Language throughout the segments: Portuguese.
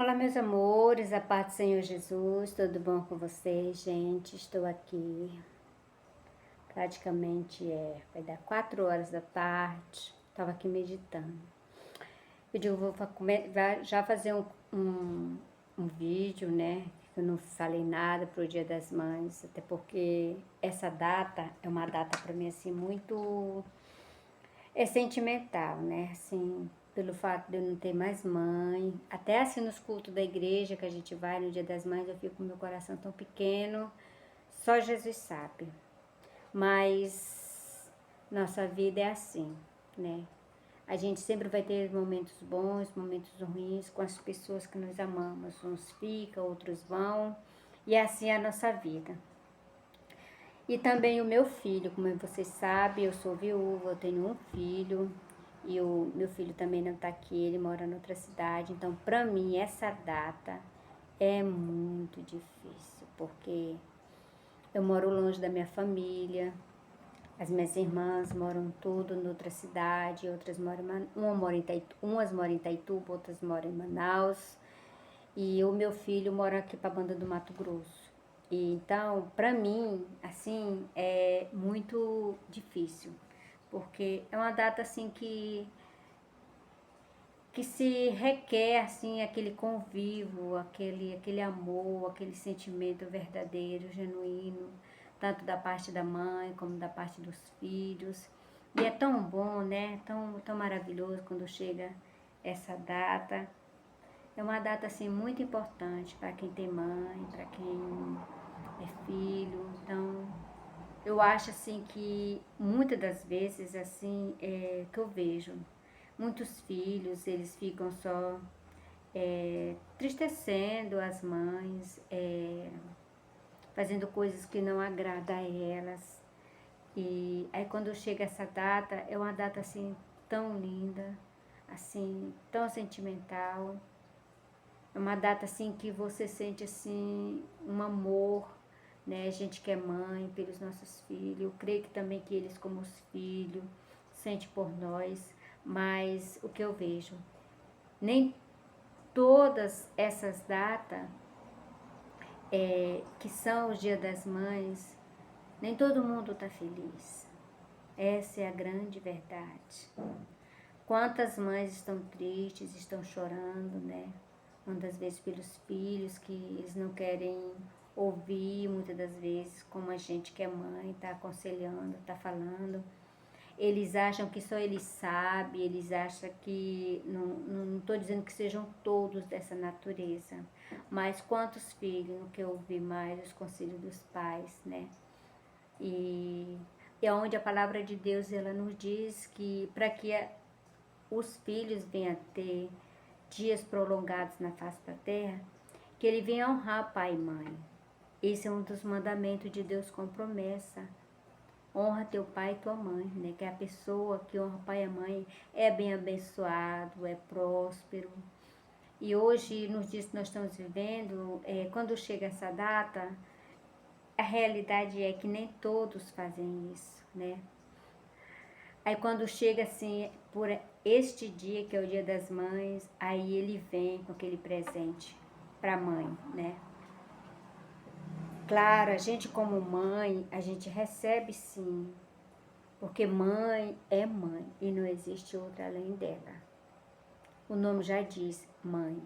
Olá, meus amores, a paz do Senhor Jesus, tudo bom com vocês, gente? Estou aqui, praticamente vai dar 4 horas da tarde, estava aqui meditando. Eu digo, já fazer um vídeo, né? Eu não falei nada pro Dia das Mães, até porque essa data é uma data para mim, assim, muito sentimental, né? Assim, pelo fato de eu não ter mais mãe. Até assim nos cultos da igreja que a gente vai no Dia das Mães, eu fico com meu coração tão pequeno. Só Jesus sabe. Mas nossa vida é assim, né? A gente sempre vai ter momentos bons, momentos ruins com as pessoas que nós amamos. Uns ficam, outros vão. E assim é a nossa vida. E também o meu filho, como vocês sabem, eu sou viúva, eu tenho um filho. E o meu filho também não está aqui, ele mora em outra cidade. Então, para mim, essa data é muito difícil, porque eu moro longe da minha família. As minhas irmãs moram tudo em outra cidade, outras moram umas moram em Itaituba, outras moram em Manaus. E o meu filho mora aqui para a Banda do Mato Grosso. E então, para mim, assim, é muito difícil, porque é uma data assim que se requer assim aquele convívio, aquele amor, aquele sentimento verdadeiro, genuíno, tanto da parte da mãe como da parte dos filhos. E é tão bom, né? Tão maravilhoso quando chega essa data. É uma data assim muito importante para quem tem mãe, para quem é filho. Então, eu acho assim que muitas das vezes assim que eu vejo muitos filhos, eles ficam só tristecendo as mães, fazendo coisas que não agradam a elas. E aí quando chega essa data, é uma data assim tão linda, assim, tão sentimental. É uma data assim que você sente assim um amor, né? A gente que é mãe pelos nossos filhos. Eu creio que também que eles como os filhos sente por nós, mas o que eu vejo, nem todas essas datas que são o Dia das Mães, nem todo mundo está feliz. Essa é a grande verdade. Quantas mães estão tristes, estão chorando, né? Muitas vezes pelos filhos que eles não querem ouvir, muitas das vezes, como a gente que é mãe, está aconselhando, está falando. Eles acham que só eles sabem, eles acham que, não estou dizendo que sejam todos dessa natureza, mas quantos filhos não quer ouvir mais os conselhos dos pais, né? E é onde a palavra de Deus ela nos diz que para que os filhos venham a ter dias prolongados na face da terra, que ele venha honrar pai e mãe. Esse é um dos mandamentos de Deus com promessa. Honra teu pai e tua mãe, né? Que a pessoa que honra o pai e a mãe é bem abençoado, é próspero. E hoje, nos dias que nós estamos vivendo, quando chega essa data, a realidade é que nem todos fazem isso, né? Aí quando chega assim, por este dia, que é o Dia das Mães, aí ele vem com aquele presente para a mãe, né? Claro, a gente como mãe, a gente recebe sim, porque mãe é mãe e não existe outra além dela. O nome já diz mãe.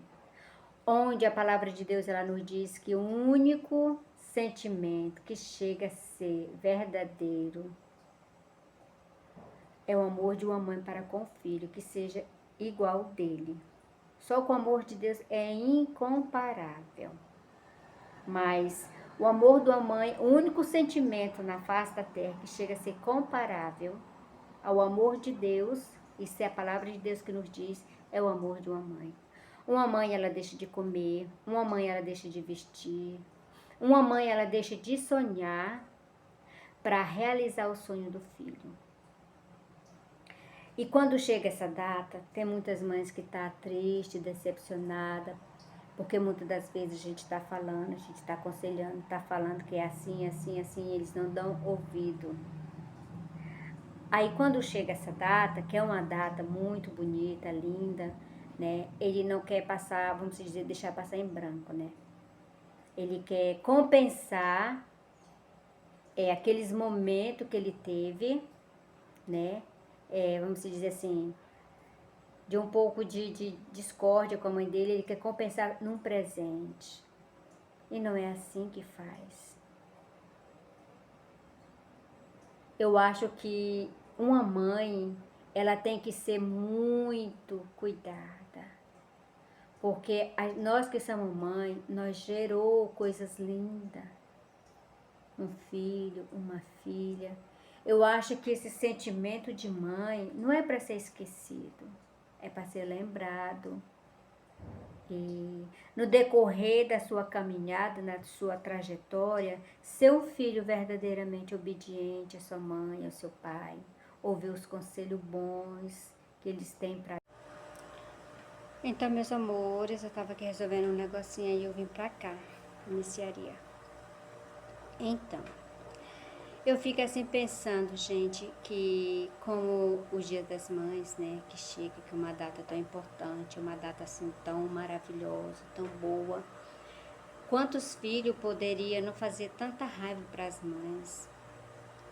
Onde a palavra de Deus ela nos diz que o único sentimento que chega a ser verdadeiro é o amor de uma mãe para com o filho, que seja igual dele. Só que o amor de Deus é incomparável. Mas o amor de uma mãe, o único sentimento na face da terra que chega a ser comparável ao amor de Deus, isso é a palavra de Deus que nos diz, é o amor de uma mãe. Uma mãe, ela deixa de comer, uma mãe, ela deixa de vestir, uma mãe, ela deixa de sonhar para realizar o sonho do filho. E quando chega essa data, tem muitas mães que estão tristes, decepcionadas, porque muitas das vezes a gente está falando, a gente está aconselhando, está falando que é assim, assim, assim, eles não dão ouvido. Aí quando chega essa data, que é uma data muito bonita, linda, né? Ele não quer passar, vamos dizer, deixar passar em branco, né? Ele quer compensar aqueles momentos que ele teve, né? Vamos dizer assim, de um pouco de discórdia com a mãe dele, ele quer compensar num presente. E não é assim que faz. Eu acho que uma mãe, ela tem que ser muito cuidada. Porque nós que somos mãe, nós gerou coisas lindas. Um filho, uma filha. Eu acho que esse sentimento de mãe não é para ser esquecido. É para ser lembrado. E no decorrer da sua caminhada, na sua trajetória, ser um filho verdadeiramente obediente à sua mãe, ao seu pai, ouvir os conselhos bons que eles têm para. Então, meus amores, eu estava aqui resolvendo um negocinho aí, eu vim pra cá, iniciaria. Então, eu fico assim pensando, gente, que como o Dia das Mães, né, que chega, que é uma data tão importante, uma data assim tão maravilhosa, tão boa. Quantos filhos poderia não fazer tanta raiva para as mães?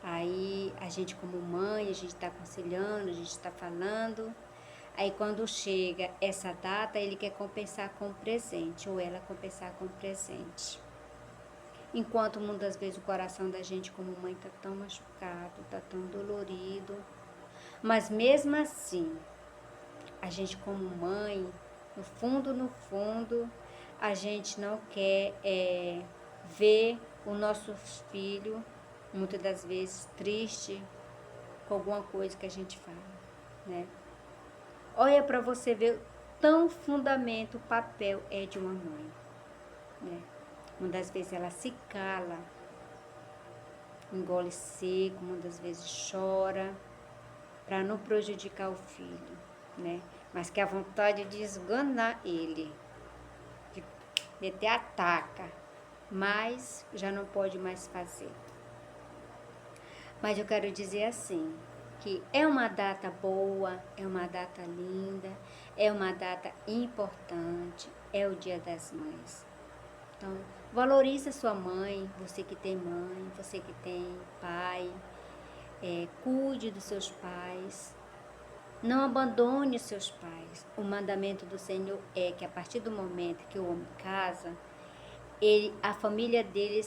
Aí a gente como mãe, a gente está aconselhando, a gente está falando. Aí quando chega essa data, ele quer compensar com presente, ou ela compensar com presente. Enquanto muitas vezes o coração da gente como mãe está tão machucado, está tão dolorido. Mas mesmo assim, a gente como mãe, no fundo, a gente não quer ver o nosso filho, muitas das vezes, triste com alguma coisa que a gente fala, né? Olha para você ver tão fundamento o papel é de uma mãe, né? Muitas vezes ela se cala, engole seco, muitas vezes chora, para não prejudicar o filho, né? Mas que a vontade de esganar ele, de meter a taca, mas já não pode mais fazer. Mas eu quero dizer assim, que é uma data boa, é uma data linda, é uma data importante, é o Dia das Mães. Então, valorize a sua mãe, você que tem mãe, você que tem pai, cuide dos seus pais, não abandone os seus pais. O mandamento do Senhor é que a partir do momento que o homem casa, a família dele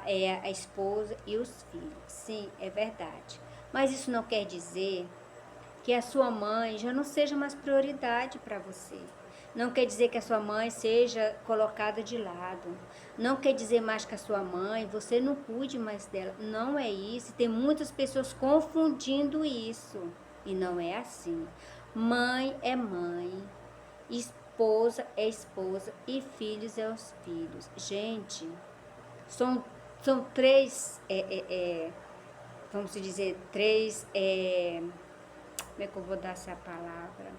é a esposa e os filhos. Sim, é verdade. Mas isso não quer dizer que a sua mãe já não seja mais prioridade para você. Não quer dizer que a sua mãe seja colocada de lado. Não quer dizer mais que a sua mãe, você não cuide mais dela. Não é isso. Tem muitas pessoas confundindo isso. E não é assim. Mãe é mãe, esposa é esposa e filhos é os filhos. Gente, são três, vamos dizer, três, como é que eu vou dar essa palavra?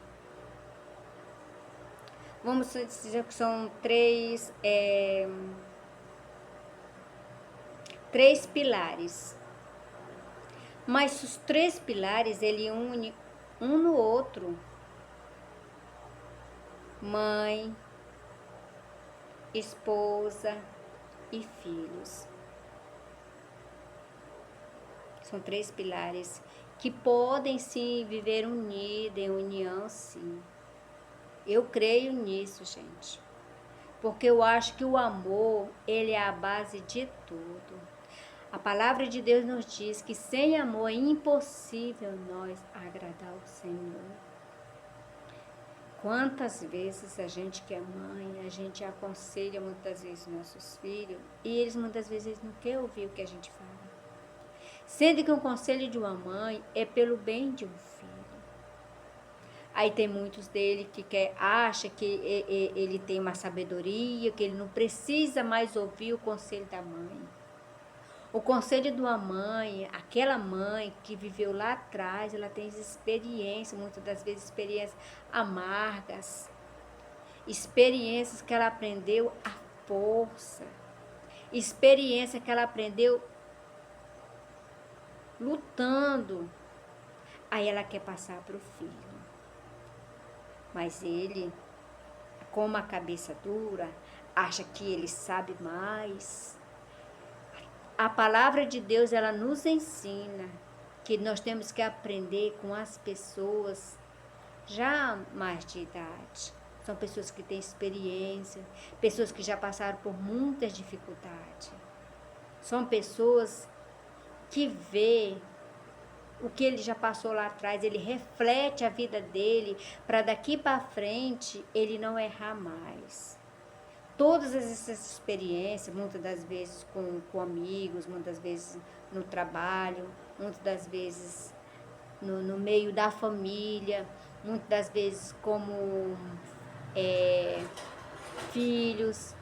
Vamos dizer que são três pilares. Mas os três pilares, ele une um no outro. Mãe, esposa e filhos. São três pilares que podem sim viver unidos, em união sim. Eu creio nisso, gente. Porque eu acho que o amor, ele é a base de tudo. A palavra de Deus nos diz que sem amor é impossível nós agradar o Senhor. Quantas vezes a gente que é mãe, a gente aconselha muitas vezes nossos filhos e eles muitas vezes não querem ouvir o que a gente fala. Sendo que o conselho de uma mãe é pelo bem de um filho. Aí tem muitos dele que acha que ele tem uma sabedoria, que ele não precisa mais ouvir o conselho da mãe. O conselho de uma mãe, aquela mãe que viveu lá atrás, ela tem experiência, muitas das vezes experiências amargas, experiências que ela aprendeu à força, experiência que ela aprendeu lutando. Aí ela quer passar para o filho. Mas ele, com uma cabeça dura, acha que ele sabe mais. A palavra de Deus, ela nos ensina que nós temos que aprender com as pessoas já mais de idade. São pessoas que têm experiência, pessoas que já passaram por muitas dificuldades. São pessoas que vê o que ele já passou lá atrás, ele reflete a vida dele para daqui para frente ele não errar mais. Todas essas experiências, muitas das vezes com amigos, muitas das vezes no trabalho, muitas das vezes no meio da família, muitas das vezes como filhos,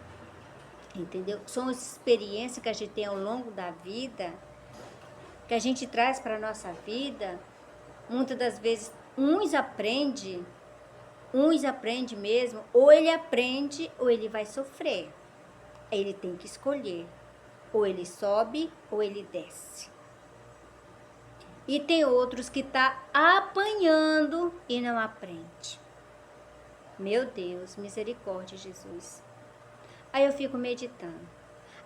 entendeu? São as experiências que a gente tem ao longo da vida, que a gente traz para a nossa vida. Muitas das vezes uns aprendem mesmo, ou ele aprende ou ele vai sofrer. Ele tem que escolher, ou ele sobe ou ele desce. E tem outros que tá apanhando e não aprende. Meu Deus, misericórdia, Jesus. Aí eu fico meditando.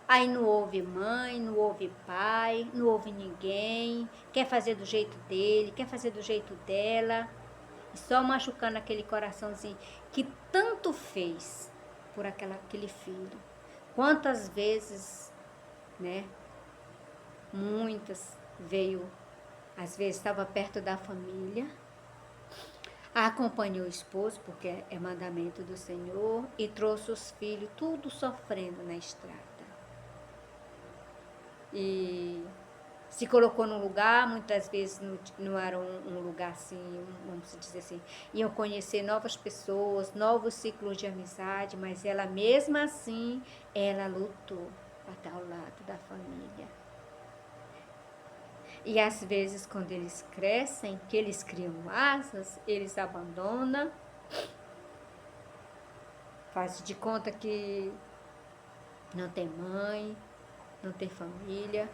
Aí não ouve mãe, não ouve pai, não ouve ninguém, quer fazer do jeito dele, quer fazer do jeito dela, e só machucando aquele coraçãozinho que tanto fez por aquele filho. Quantas vezes, né? Muitas veio, às vezes estava perto da família, acompanhou o esposo, porque é mandamento do Senhor, e trouxe os filhos, tudo sofrendo na estrada. E se colocou num lugar, muitas vezes não era um lugar assim, vamos dizer assim, iam conhecer novas pessoas, novos ciclos de amizade, mas ela mesma assim, ela lutou para estar ao lado da família. E às vezes quando eles crescem, que eles criam asas, eles abandonam, faz de conta que não tem mãe, não tem família.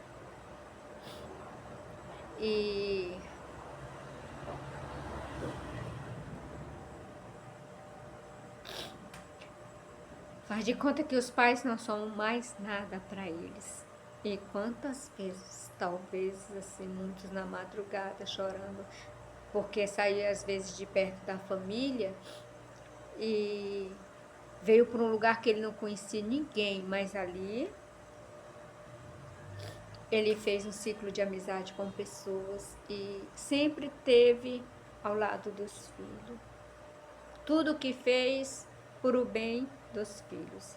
E faz de conta que os pais não são mais nada para eles. E quantas vezes, talvez assim, muitos na madrugada chorando, porque saía às vezes de perto da família e veio para um lugar que ele não conhecia ninguém, mas ali ele fez um ciclo de amizade com pessoas e sempre teve ao lado dos filhos. Tudo que fez por o bem dos filhos.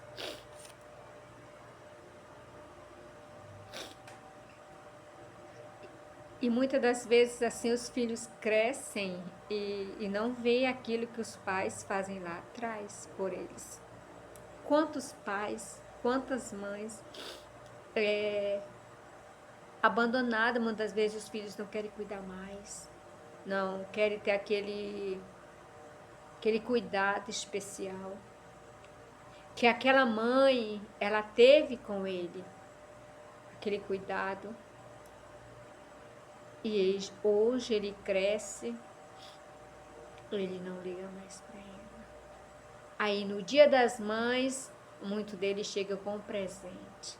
E muitas das vezes assim os filhos crescem e não veem aquilo que os pais fazem lá atrás por eles. Quantos pais, quantas mães abandonadas, muitas vezes os filhos não querem cuidar mais, não querem ter aquele cuidado especial que aquela mãe, ela teve com ele, aquele cuidado. E hoje ele cresce, ele não liga mais para ela. Aí no dia das mães, muito deles chega com um presente.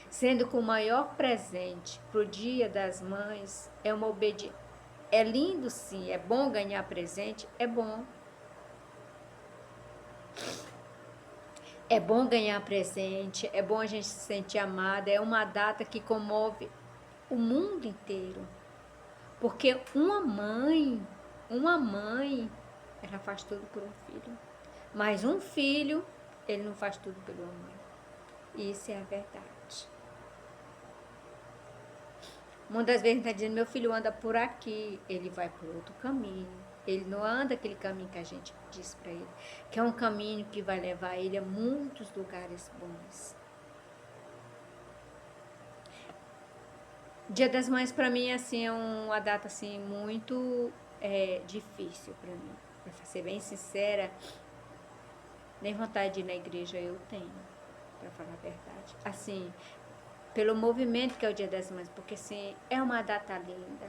Sendo que o maior presente pro dia das mães é uma obediência. É lindo sim, é bom ganhar presente, é bom. É bom ganhar presente, é bom a gente se sentir amada, é uma data que comove o mundo inteiro. Porque uma mãe, ela faz tudo por um filho. Mas um filho, ele não faz tudo pela mãe. Isso é a verdade. Muitas vezes a gente está dizendo, meu filho anda por aqui, ele vai por outro caminho. Ele não anda aquele caminho que a gente diz para ele, que é um caminho que vai levar ele a muitos lugares bons. Dia das Mães para mim assim é uma data assim muito difícil para mim. Para ser bem sincera, nem vontade de ir na igreja eu tenho, para falar a verdade. Assim, pelo movimento que é o Dia das Mães, porque assim, é uma data linda.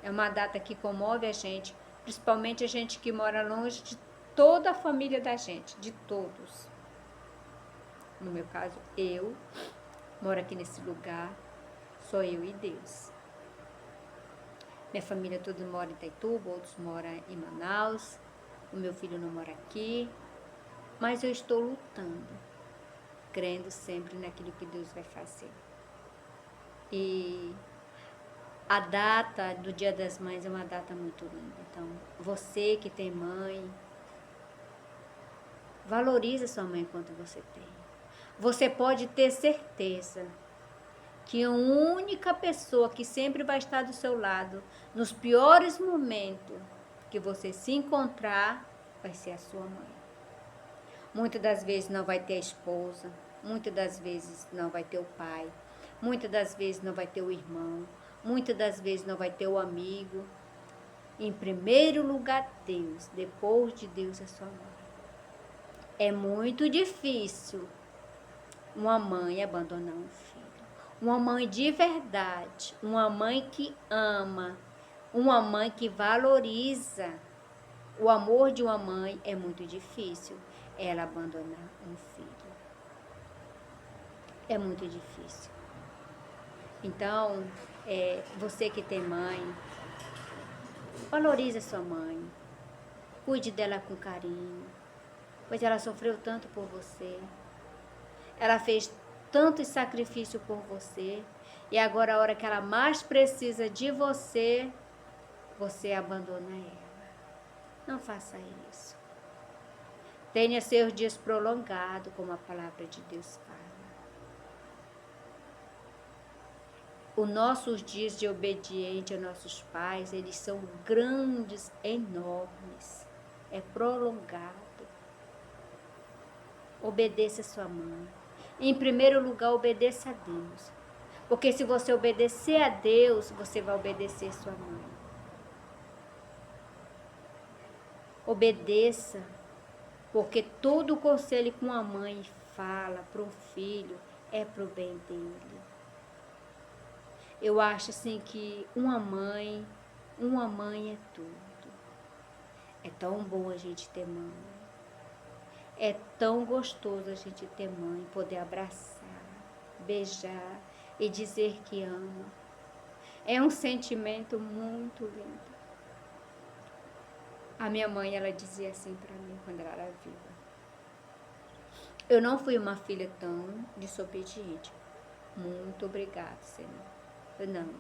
É uma data que comove a gente, principalmente a gente que mora longe toda a família da gente, de todos. No meu caso, eu moro aqui nesse lugar, sou eu e Deus. Minha família toda mora em Itaituba, outros moram em Manaus, o meu filho não mora aqui, mas eu estou lutando, crendo sempre naquilo que Deus vai fazer. E a data do Dia das Mães é uma data muito linda. Então, você que tem mãe, valorize sua mãe enquanto você tem. Você pode ter certeza que a única pessoa que sempre vai estar do seu lado, nos piores momentos que você se encontrar, vai ser a sua mãe. Muitas das vezes não vai ter a esposa, muitas das vezes não vai ter o pai, muitas das vezes não vai ter o irmão, muitas das vezes não vai ter o amigo. Em primeiro lugar, Deus, depois de Deus, é sua mãe. É muito difícil uma mãe abandonar um filho. Uma mãe de verdade, uma mãe que ama, uma mãe que valoriza. O amor de uma mãe é muito difícil, ela abandonar um filho. É muito difícil. Então, você que tem mãe, valorize a sua mãe, cuide dela com carinho, pois ela sofreu tanto por você, ela fez tanto sacrifício por você, e agora a hora que ela mais precisa de você, você abandona ela. Não faça isso. Tenha seus dias prolongados, como a palavra de Deus fala. Os nossos dias de obediente aos nossos pais, eles são grandes, enormes. É prolongado. Obedeça a sua mãe. Em primeiro lugar, obedeça a Deus. Porque se você obedecer a Deus, você vai obedecer a sua mãe. Obedeça, porque todo o conselho que uma mãe fala para um filho é para o bem dele. Eu acho assim que uma mãe é tudo. É tão bom a gente ter mãe. É tão gostoso a gente ter mãe, poder abraçar, beijar e dizer que ama. É um sentimento muito lindo. A minha mãe, ela dizia assim para mim quando ela era viva. Eu não fui uma filha tão desobediente. Muito obrigada, Senhor.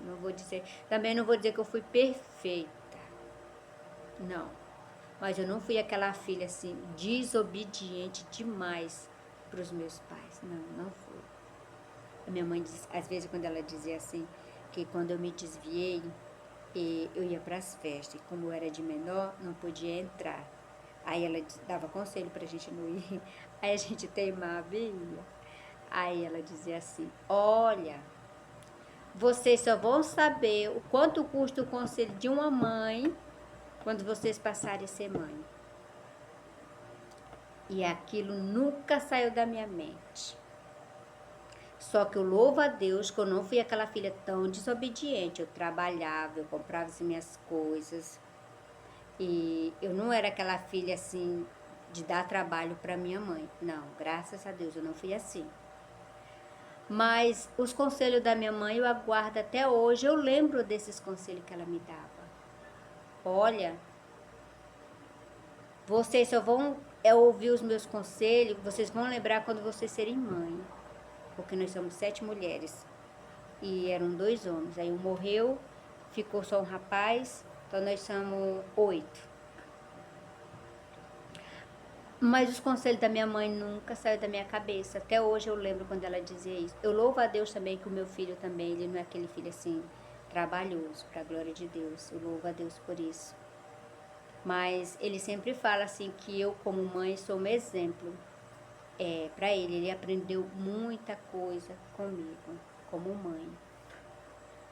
Não vou dizer. Também não vou dizer que eu fui perfeita. Não. Mas eu não fui aquela filha assim, desobediente demais para os meus pais. Não fui. A minha mãe, às vezes, quando ela dizia assim, que quando eu me desviei, eu ia para as festas. E como eu era de menor, não podia entrar. Aí ela dava conselho para a gente não ir. Aí a gente teimava e ia. Aí ela dizia assim, olha, vocês só vão saber o quanto custa o conselho de uma mãe quando vocês passarem a ser mãe. E aquilo nunca saiu da minha mente. Só que eu louvo a Deus que eu não fui aquela filha tão desobediente. Eu trabalhava, eu comprava as minhas coisas. E eu não era aquela filha assim de dar trabalho para minha mãe. Não, graças a Deus eu não fui assim. Mas os conselhos da minha mãe eu aguardo até hoje. Eu lembro desses conselhos que ela me dava. Olha, vocês só vão ouvir os meus conselhos, vocês vão lembrar quando vocês serem mãe. Porque nós somos 7 mulheres. E eram 2 homens. Aí um morreu, ficou só um rapaz, então nós somos 8. Mas os conselhos da minha mãe nunca saíram da minha cabeça. Até hoje eu lembro quando ela dizia isso. Eu louvo a Deus também que o meu filho também, ele não é aquele filho assim, trabalhoso, para a glória de Deus. Eu louvo a Deus por isso. Mas ele sempre fala assim que eu, como mãe, sou um exemplo para ele. Ele aprendeu muita coisa comigo, como mãe.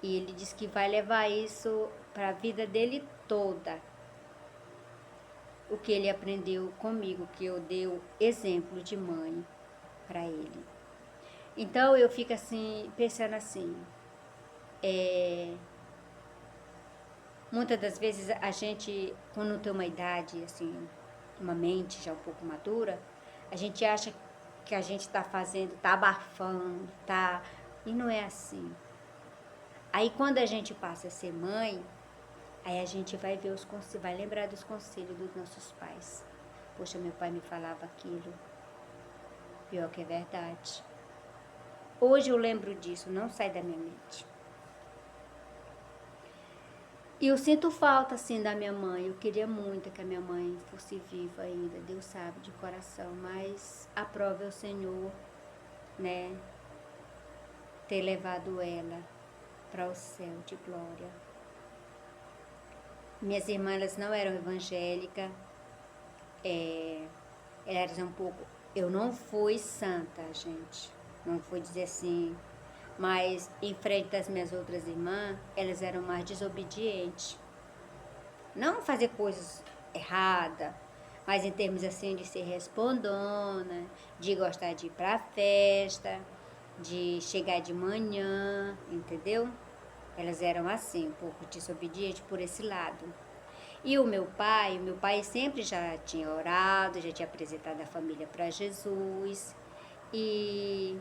E ele diz que vai levar isso para a vida dele toda. O que ele aprendeu comigo, que eu dei o exemplo de mãe para ele. Então eu fico assim, pensando assim, muitas das vezes a gente, quando tem uma idade assim, uma mente já um pouco madura, a gente acha que a gente está fazendo, está abafando, tá... E não é assim. Aí quando a gente passa a ser mãe, aí a gente vai ver os conselhos, vai lembrar dos conselhos dos nossos pais. Poxa, meu pai me falava aquilo. Pior que é verdade. Hoje eu lembro disso, não sai da minha mente. E eu sinto falta, assim, da minha mãe. Eu queria muito que a minha mãe fosse viva ainda, Deus sabe, de coração. Mas a prova é o Senhor, né, ter levado ela para o céu de glória. Minhas irmãs, elas não eram evangélicas. Elas eram um pouco... Eu não fui santa, gente. Não fui dizer assim... Mas em frente das minhas outras irmãs, elas eram mais desobedientes. Não fazer coisas erradas, mas em termos assim de ser respondona, de gostar de ir pra festa, de chegar de manhã, entendeu? Elas eram assim, um pouco desobedientes por esse lado. E o meu pai sempre já tinha orado, já tinha apresentado a família para Jesus. E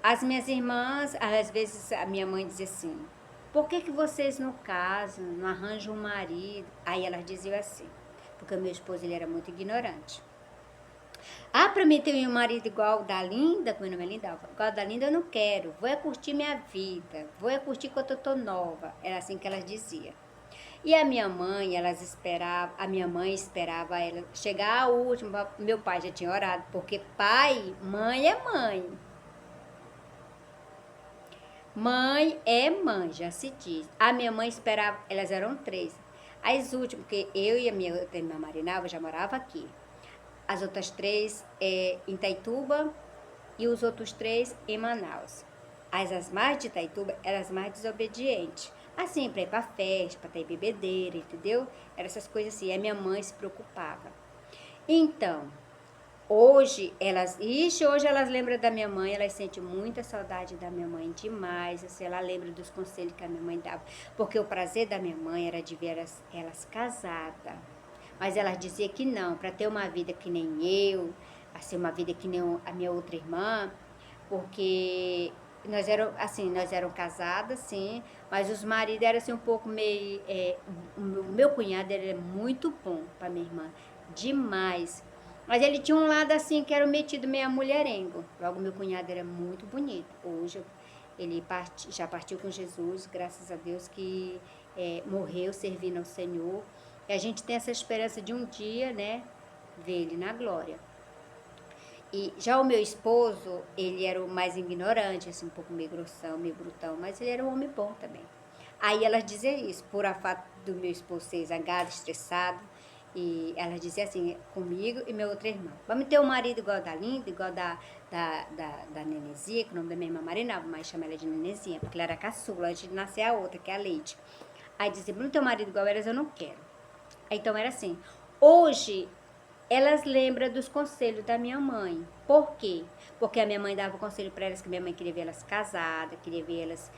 as minhas irmãs, às vezes a minha mãe dizia assim, por que vocês não casam, não arranjam um marido? Aí elas diziam assim, porque o meu esposo ele era muito ignorante. Ah, pra mim ter um marido igual o da Linda, que meu nome é Linda, igual o da Linda eu não quero, vou é curtir minha vida, vou é curtir quando eu tô nova. Era assim que elas diziam. E a minha mãe, a minha mãe esperava ela chegar a última, meu pai já tinha orado, porque pai, mãe é mãe. Mãe é mãe, já se diz. A minha mãe esperava, elas eram 3. As últimas, porque eu e a minha outra irmã Marinalva já morava aqui. As outras 3 em Itaituba e os outros 3 em Manaus. As mais de Itaituba eram as mais desobedientes. Assim, pra ir pra festa, pra ter bebedeira, entendeu? Eram essas coisas assim. A minha mãe se preocupava. Então, hoje elas lembram da minha mãe, elas sentem muita saudade da minha mãe demais, assim, ela lembra dos conselhos que a minha mãe dava, porque o prazer da minha mãe era de ver elas casadas, mas elas diziam que não, para ter uma vida que nem eu, assim, uma vida que nem a minha outra irmã, porque nós eram casadas, sim, mas os maridos eram assim um pouco meio, o meu cunhado era muito bom para minha irmã, demais. Mas ele tinha um lado assim que era metido meio mulherengo. Logo, meu cunhado era muito bonito. Hoje ele já partiu com Jesus, graças a Deus que morreu servindo ao Senhor. E a gente tem essa esperança de um dia, né, ver ele na glória. E já o meu esposo, ele era o mais ignorante, assim, um pouco meio grossão, meio brutão, mas ele era um homem bom também. Aí elas diziam isso, por a fato do meu esposo ser zangado, estressado, e ela dizia assim, comigo e minha outra irmã, vamos ter um marido igual da Linda, igual da Nenezinha, que o nome da minha irmã Marina, mas chama ela de Nenezinha, porque ela era caçula, antes de nascer a outra, que é a Leite. Aí dizia, vamos ter um marido igual elas, eu não quero. Então era assim, hoje elas lembram dos conselhos da minha mãe. Por quê? Porque a minha mãe dava o conselho para elas, que minha mãe queria ver elas casadas, queria ver elas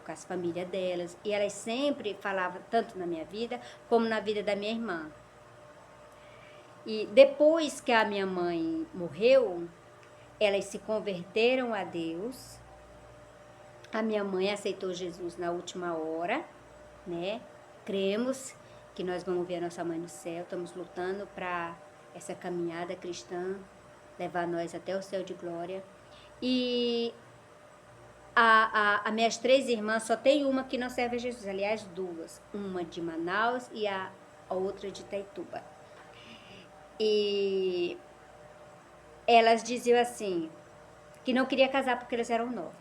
com as famílias delas. E elas sempre falavam, tanto na minha vida, como na vida da minha irmã. E depois que a minha mãe morreu, elas se converteram a Deus. A minha mãe aceitou Jesus na última hora, né? Cremos que nós vamos ver a nossa mãe no céu. Estamos lutando para essa caminhada cristã levar nós até o céu de glória. E as minhas 3 irmãs, só tem uma que não serve a Jesus. Aliás, 2. Uma de Manaus e a outra de Itaituba. E elas diziam assim, que não queria casar porque elas eram novas.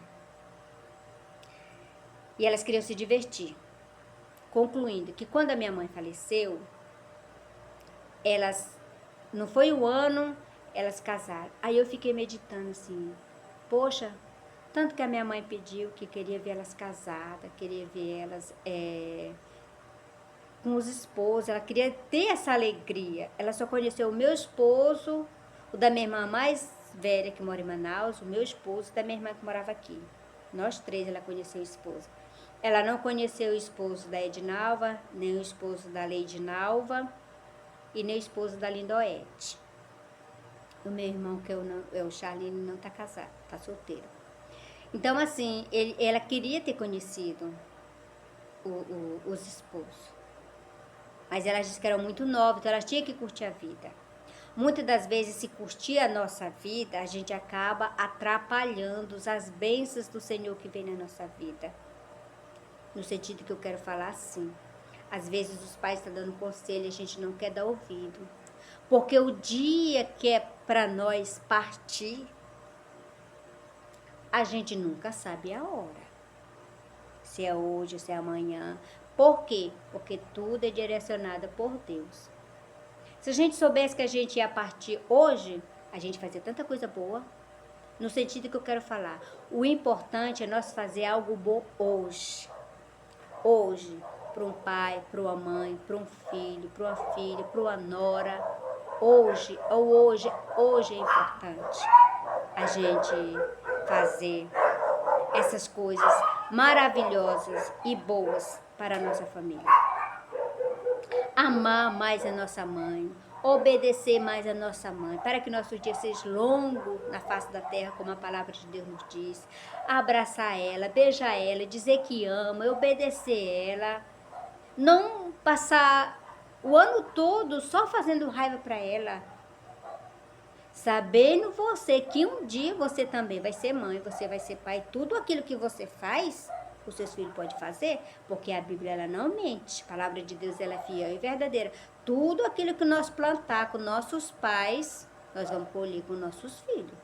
E elas queriam se divertir. Concluindo que quando a minha mãe faleceu, elas, não foi um ano, elas casaram. Aí eu fiquei meditando assim, poxa, tanto que a minha mãe pediu que queria ver elas casadas, queria ver elas com os esposos, ela queria ter essa alegria. Ela só conheceu o meu esposo, o da minha irmã mais velha que mora em Manaus, o meu esposo e da minha irmã que morava aqui. Nós 3 ela conheceu o esposo. Ela não conheceu o esposo da Edinalva, nem o esposo da Leidinalva. e nem o esposo da Lindoete. O meu irmão, que é o Charlene, não está casado, está solteiro. Então, assim, ela queria ter conhecido os esposos. Mas elas disse que eram muito novas, então elas tinham que curtir a vida. Muitas das vezes, se curtir a nossa vida, a gente acaba atrapalhando as bênçãos do Senhor que vem na nossa vida. No sentido que eu quero falar assim. Às vezes os pais estão dando conselho e a gente não quer dar ouvido. Porque o dia que é para nós partir, a gente nunca sabe a hora. Se é hoje, se é amanhã. Por quê? Porque tudo é direcionado por Deus. Se a gente soubesse que a gente ia partir hoje, a gente fazia tanta coisa boa. No sentido que eu quero falar. O importante é nós fazer algo bom hoje. Hoje. Para um pai, para uma mãe, para um filho, para uma filha, para uma nora. Hoje é importante a gente fazer essas coisas maravilhosas e boas para a nossa família. Amar mais a nossa mãe, obedecer mais a nossa mãe, para que nosso dia seja longo na face da terra, como a palavra de Deus nos diz. Abraçar ela, beijar ela, dizer que ama, obedecer ela. Não passar o ano todo só fazendo raiva para ela. Sabendo você que um dia você também vai ser mãe, você vai ser pai. Tudo aquilo que você faz, os seus filhos podem fazer, porque a Bíblia ela não mente. A palavra de Deus ela é fiel e verdadeira. Tudo aquilo que nós plantar com nossos pais, nós vamos colher com nossos filhos.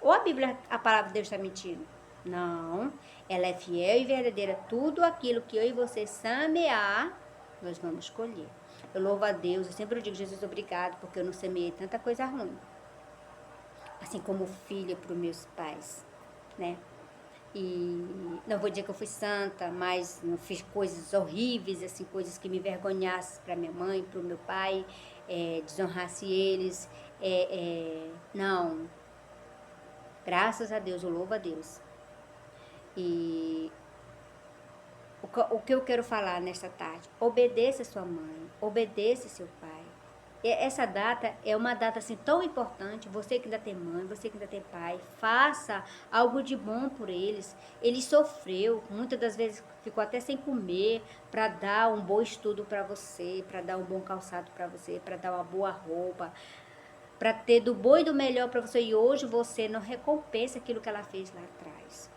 Ou a Bíblia, a palavra de Deus está mentindo? Não, ela é fiel e verdadeira. Tudo aquilo que eu e você semear, nós vamos colher. Eu louvo a Deus, eu sempre digo, Jesus, obrigado, porque eu não semeei tanta coisa ruim. Assim como filha para os meus pais, né? E não vou dizer que eu fui santa, mas não fiz coisas horríveis, assim, coisas que me envergonhassem para minha mãe, para o meu pai, desonrasse eles. Não. Graças a Deus, eu louvo a Deus. E o que eu quero falar nesta tarde? Obedeça sua mãe, obedeça seu pai. Essa data é uma data assim tão importante. Você que ainda tem mãe, você que ainda tem pai, faça algo de bom por eles. Ele sofreu, muitas das vezes ficou até sem comer para dar um bom estudo para você, para dar um bom calçado para você, para dar uma boa roupa, para ter do bom e do melhor para você. E hoje você não recompensa aquilo que ela fez lá atrás.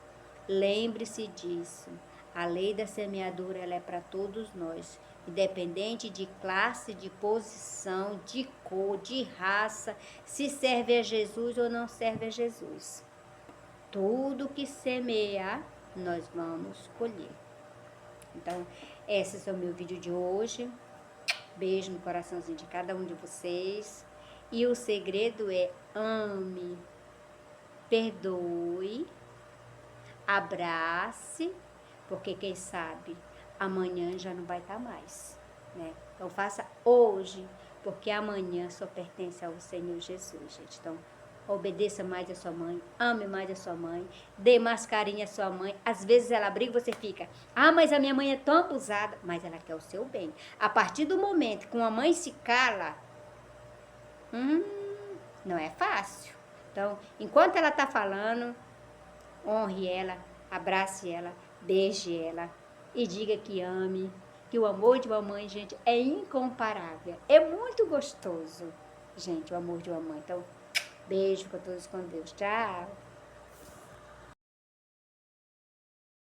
Lembre-se disso. A lei da semeadura ela é para todos nós, independente de classe, de posição, de cor, de raça, se serve a Jesus ou não serve a Jesus. Tudo que semear, nós vamos colher. Então, esse é o meu vídeo de hoje. Beijo no coraçãozinho de cada um de vocês. E o segredo é ame, perdoe, abrace, porque quem sabe amanhã já não vai estar mais, né? Então faça hoje, porque amanhã só pertence ao Senhor Jesus, gente. Então obedeça mais a sua mãe, ame mais a sua mãe, dê mais carinho à sua mãe. Às vezes ela briga e você fica, mas a minha mãe é tão abusada, mas ela quer o seu bem. A partir do momento que uma mãe se cala, não é fácil. Então, enquanto ela está falando, honre ela, abrace ela, beije ela e diga que ame, que o amor de uma mãe, gente, é incomparável. É muito gostoso, gente, o amor de uma mãe. Então, beijo com todos com Deus. Tchau.